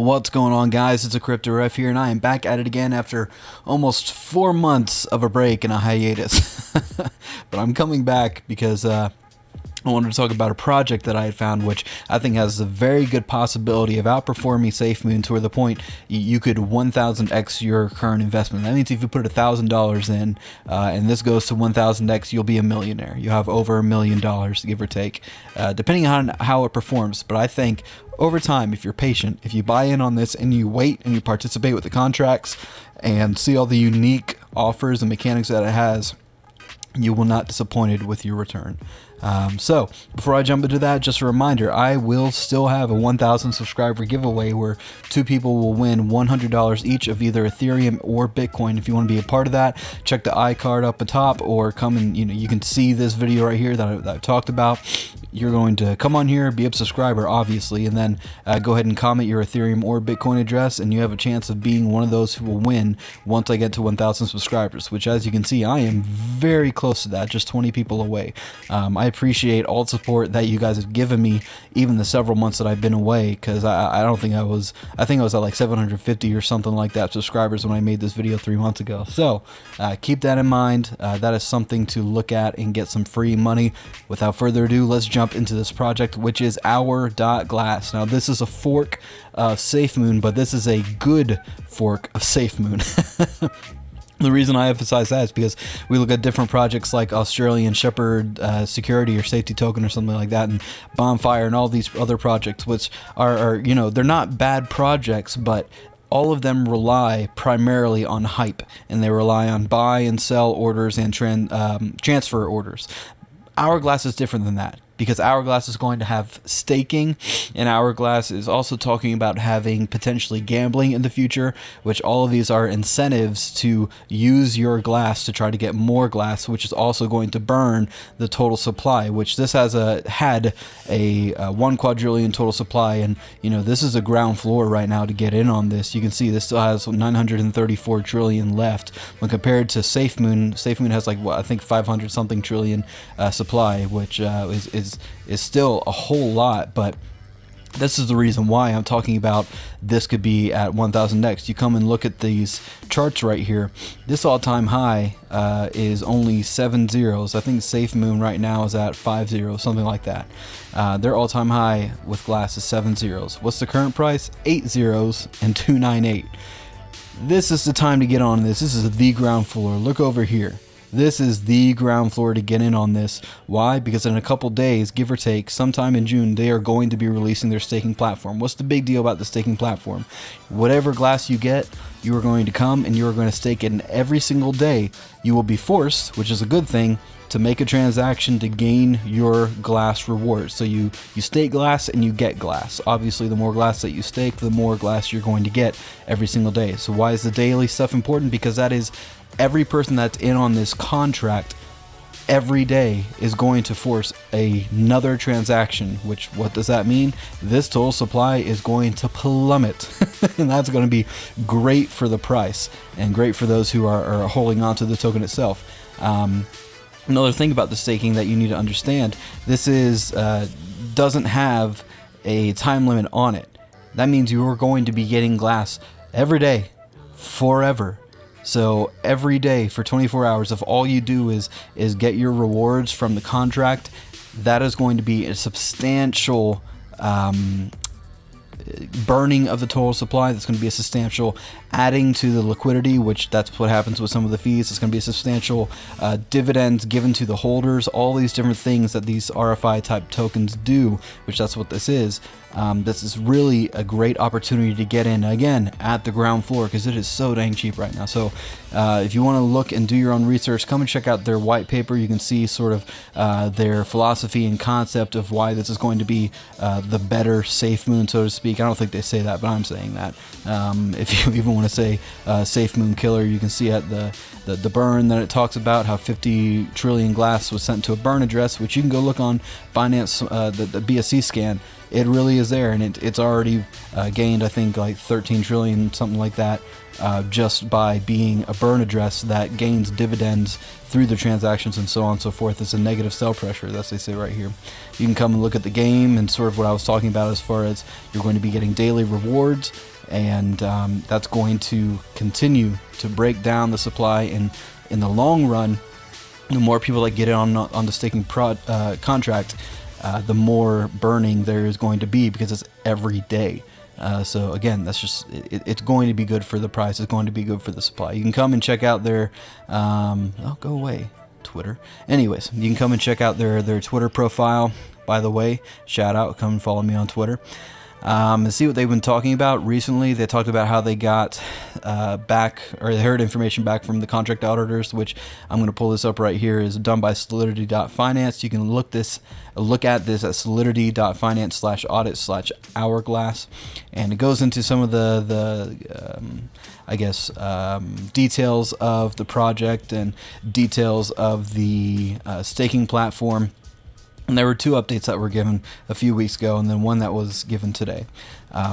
What's going on, guys? It's a Crypto Ref here, and I am back at it again after almost 4 months of a break and a hiatus. But I'm coming back because I wanted to talk about a project that I had found, which I think has a very good possibility of outperforming SAFEMOON to the point you could 1000x your current investment. That means if you put $1,000 in and this goes to 1000x, you'll be a millionaire. You have over $1 million, give or take, depending on how it performs. But I think over time, if you're patient, if you buy in on this and you wait and you participate with the contracts and see all the unique offers and mechanics that it has, you will not be disappointed with your return. So before I jump into that, just a reminder, I will still have a 1,000 subscriber giveaway where 2 people will win $100 each of either Ethereum or Bitcoin. If you want to be a part of that, check the iCard up atop, or come and you can see this video right here that I've talked about. You're going to come on here, be a subscriber, obviously, and then go ahead and comment your Ethereum or Bitcoin address, and you have a chance of being one of those who will win once I get to 1,000 subscribers, which, as you can see, I am very close to that, just 20 people away. I appreciate all the support that you guys have given me, even the several months that I've been away, because I think I was at like 750 or something like that subscribers when I made this video 3 months ago. So keep that in mind. That is something to look at and get some free money. Without further ado, let's jump into this project, which is Our.Glass. Now, this is a fork of SAFEMOON, but this is a good fork of SAFEMOON. The reason I emphasize that is because we look at different projects like Australian Shepherd Security or Safety Token or something like that, and Bonfire and all these other projects, which are they're not bad projects, but all of them rely primarily on hype, and they rely on buy and sell orders and transfer orders. Our.Glass is different than that, because Our.Glass is going to have staking, and Our.Glass is also talking about having potentially gambling in the future, which all of these are incentives to use your glass to try to get more glass, which is also going to burn the total supply, which this had a 1 quadrillion total supply, and this is a ground floor right now to get in on this. You can see this still has 934 trillion left when compared to SAFEMOON. SAFEMOON has I think 500 something trillion supply, which is still a whole lot, but this is the reason why I'm talking about this could be at 1000x. You come and look at these charts right here. This all-time high is only 7 zeros. I think SAFEMOON right now is at 5 zeros, something like that. Their all-time high with Glass is 7 zeros. What's the current price? 8 zeros and 298. This is the time to get on this. This is the ground floor. Look over here. This is the ground floor to get in on this. Why? Because in a couple days, give or take, sometime in June, they are going to be releasing their staking platform. What's the big deal about the staking platform? Whatever glass you get, you are going to come and you are going to stake it, and every single day you will be forced, which is a good thing, to make a transaction to gain your glass reward. So you stake glass and you get glass. Obviously, the more glass that you stake, the more glass you're going to get every single day. So why is the daily stuff important? Because that is every person that's in on this contract every day is going to force another transaction, which, what does that mean? This total supply is going to plummet. And that's going to be great for the price and great for those who are holding on to the token itself. Another thing about the staking that you need to understand, this doesn't have a time limit on it. That means you are going to be getting glass every day, forever. So every day for 24 hours, if all you do is get your rewards from the contract, that is going to be a substantial burning of the total supply. That's going to be a substantial adding to the liquidity, which that's what happens with some of the fees. It's going to be a substantial dividends given to the holders, all these different things that these RFI type tokens do, which that's what this is. This is really a great opportunity to get in, again, at the ground floor, because it is so dang cheap right now. So if you want to look and do your own research, come and check out their white paper. You can see sort of their philosophy and concept of why this is going to be the better SAFEMOON, so to speak. I don't think they say that, but I'm saying that. If you even want to say SAFEMOON killer, you can see at the burn that it talks about how 50 trillion glass was sent to a burn address, which you can go look on Binance, the BSC scan. It really is there, and it's already gained, I think, like 13 trillion, something like that, just by being a burn address that gains dividends through the transactions and so on and so forth. It's a negative sell pressure, that's what they say right here. You can come and look at the game and sort of what I was talking about as far as you're going to be getting daily rewards. and that's going to continue to break down the supply. And in the long run, the more people that get in on the staking contract, the more burning there is going to be, because it's every day. So again, that's just it's going to be good for the price. It's going to be good for the supply. You can come and check out their oh, go away, Twitter. Anyways, you can come and check out their Twitter profile. By the way, shout out, come and follow me on Twitter. And see what they've been talking about recently. They talked about how they got back, or they heard information back from the contract auditors, which I'm going to pull this up right here, is done by Solidity Finance. You can look at this at solidity.finance/audit/Our.Glass, and it goes into some of the details of the project and details of the staking platform. And there were 2 updates that were given a few weeks ago, and then one that was given today.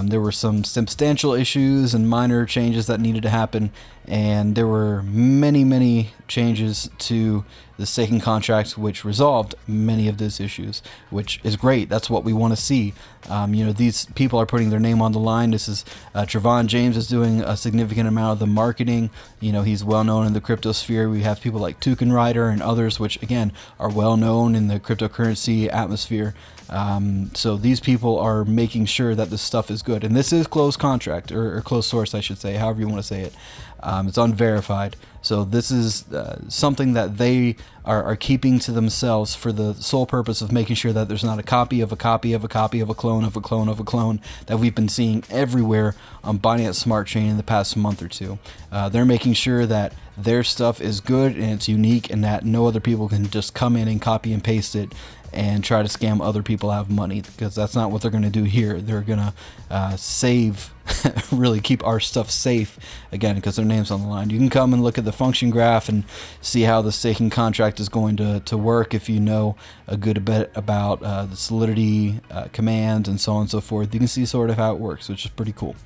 There were some substantial issues and minor changes that needed to happen, and there were many changes to the staking contract which resolved many of those issues, which is great. That's what we want to see. These people are putting their name on the line. This is Trevon James is doing a significant amount of the marketing. He's well known in the crypto sphere. We have people like Token Rider and others, which again are well known in the cryptocurrency atmosphere. So these people are making sure that this stuff is good, and this is closed contract, or closed source, I should say, however you want to say it. It's unverified, so this is something that they are keeping to themselves for the sole purpose of making sure that there's not a copy of a copy of a copy of a clone of a clone of a clone that we've been seeing everywhere on Binance Smart Chain in the past month or two. They're making sure that their stuff is good and it's unique, and that no other people can just come in and copy and paste it and try to scam other people out of money, because that's not what they're going to do here. They're going to save, really keep our stuff safe, again, because their name's on the line. You can come and look at the function graph and see how the staking contract is going to work if you know a good bit about the Solidity commands and so on and so forth. You can see sort of how it works, which is pretty cool.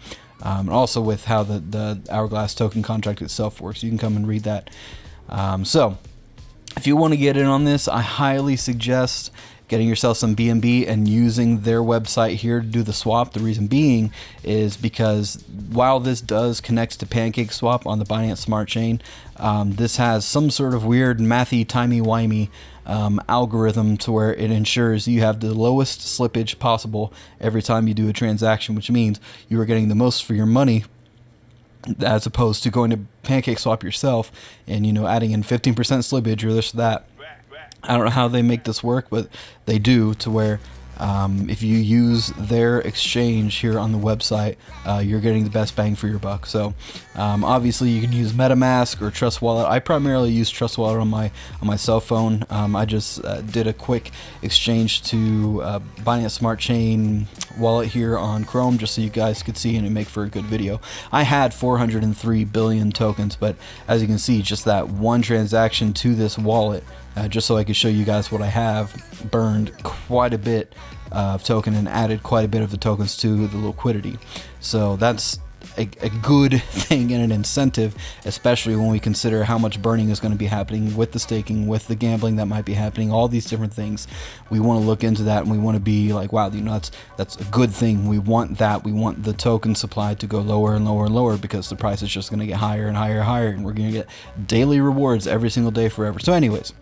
And also with how the Our.Glass token contract itself works. You can come and read that. So if you want to get in on this, I highly suggest getting yourself some BNB and using their website here to do the swap. The reason being is because while this does connect to PancakeSwap on the Binance Smart Chain, this has some sort of weird mathy, timey-wimey algorithm to where it ensures you have the lowest slippage possible every time you do a transaction, which means you are getting the most for your money, as opposed to going to PancakeSwap yourself and adding in 15% slippage or this or that. I don't know how they make this work, but they do, to where if you use their exchange here on the website, you're getting the best bang for your buck. So obviously you can use MetaMask or Trust Wallet. I primarily use Trust Wallet on my cell phone. I just did a quick exchange to Binance Smart Chain wallet here on Chrome, just so you guys could see and it make for a good video. I had 403 billion tokens, but as you can see, just that one transaction to this wallet, just so I could show you guys what I have, burned quite a bit of token and added quite a bit of the tokens to the liquidity. So that's a good thing and an incentive, especially when we consider how much burning is going to be happening with the staking, with the gambling that might be happening, all these different things. We want to look into that, and we want to be like, wow, that's a good thing. We want that. We want the token supply to go lower and lower and lower, because the price is just going to get higher and higher and higher, and we're going to get daily rewards every single day forever. So anyways,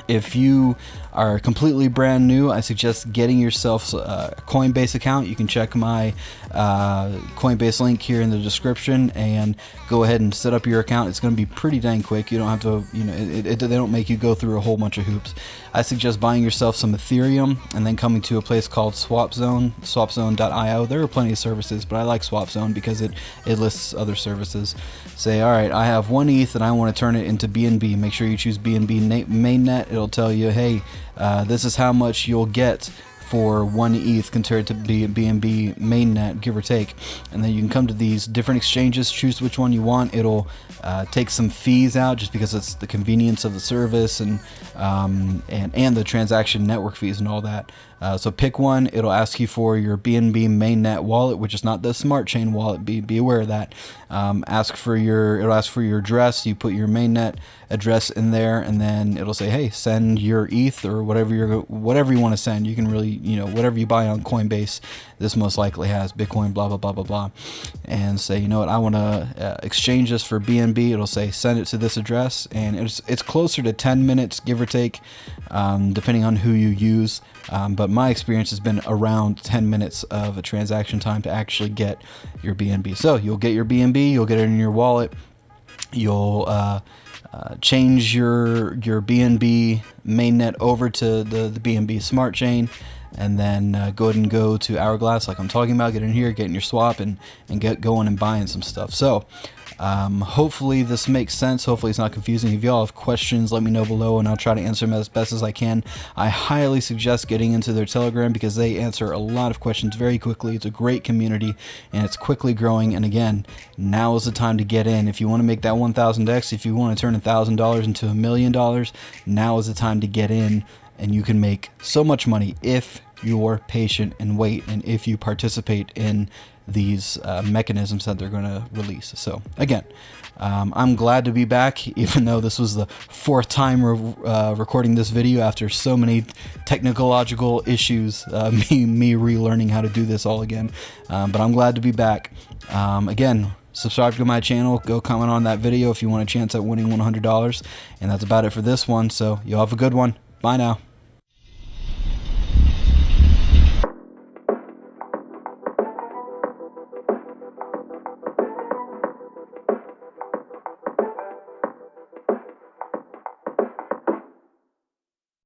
if you are completely brand new, I suggest getting yourself a Coinbase account. You can check my Coinbase link here in the description and go ahead and set up your account. It's going to be pretty dang quick. You don't have to, they don't make you go through a whole bunch of hoops. I suggest buying yourself some Ethereum and then coming to a place called SwapZone, swapzone.io. There are plenty of services, but I like SwapZone because it lists other services. Say, all right, I have 1 ETH and I want to turn it into BNB. Make sure you choose BNB mainnet. It'll tell you, hey, this is how much you'll get for 1 ETH compared to BNB mainnet, give or take. And then you can come to these different exchanges, choose which one you want. It'll take some fees out just because it's the convenience of the service and the transaction network fees and all that. So pick one. It'll ask you for your BNB mainnet wallet, which is not the smart chain wallet. Be aware of that. It'll ask for your address. You put your mainnet address in there, and then it'll say, hey, send your ETH or whatever you want to send. You can really, whatever you buy on Coinbase, this most likely has Bitcoin, blah blah blah blah blah, and say, you know what, I want to exchange this for BNB. It'll say send it to this address, and it's closer to 10 minutes, give or take, depending on who you use. But my experience has been around 10 minutes of a transaction time to actually get your BNB. So you'll get your BNB, you'll get it in your wallet, you'll change your BNB mainnet over to the BNB smart chain, and then go ahead and go to Our.Glass like I'm talking about. Get in here, get in your swap, and get going and buying some stuff. So hopefully this makes sense. Hopefully it's not confusing. If y'all have questions, let me know below and I'll try to answer them as best as I can. I highly suggest getting into their Telegram because they answer a lot of questions very quickly. It's a great community and it's quickly growing. And again, now is the time to get in. If you want to make that 1000x, if you want to turn $1,000 into $1 million, now is the time to get in, and you can make so much money if you're patient and wait, and if you participate in these mechanisms that they're going to release. So again, I'm glad to be back, even though this was the fourth time recording this video after so many technological issues, me relearning how to do this all again. But I'm glad to be back. Again, subscribe to my channel, go comment on that video if you want a chance at winning $100, and that's about it for this one. So y'all have a good one. Bye now.